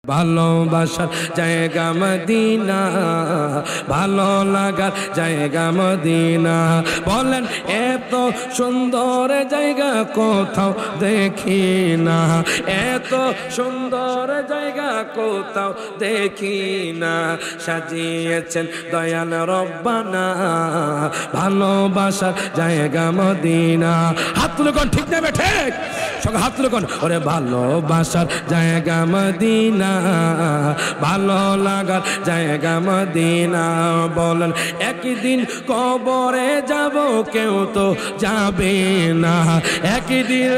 ভালোবাসার জায়গা মদিনা, ভালো লাগার জায়গা মদিনা। বলেন এত সুন্দর জায়গা কোথাও দেখি না, এত সুন্দর জায়গা কোথাও দেখি না। সাজিয়েছেন দয়াল রব্বানা ভালোবাসার জায়গা মদিনা। হাত তুলে কোন ঠিক নেবে ঠিক সঙ্গে হাত তুলে কোন ওরে ভালোবাসার জায়গা মদিনা, ভালো লাগার জায়গা মদিনা। বলেন একদিন কবরে যাব কেউ তো যাবে না, একদিন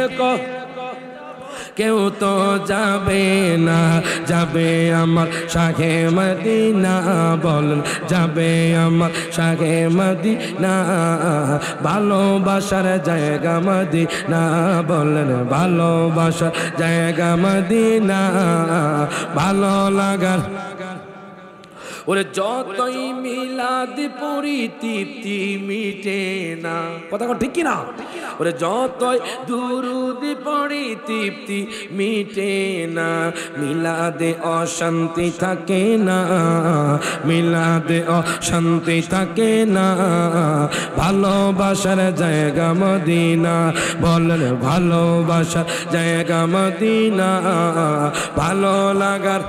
কেউ তো যাবে না, যাবে আমার শাহে মদিনা। বলেন যাবে আমার শাহে মদিনা, ভালোবাসার জায়গা মদিনা। বলেন ভালোবাসার জায়গা মদিনা, ভালো লাগার। ওরে যতই মিলাদ পড়ি তৃপ্তি মিটে না, কথা ঠিক কিনা? ওরে যতই দুরুদ পড়ি তৃপ্তি মিটে না, মিলাদে অশান্তি থাকে না, মিলাদে অশান্তি থাকে না। ভালোবাসার জায়গা মদিনা, বলেন ভালোবাসার জায়গা মদিনা, ভালো লাগার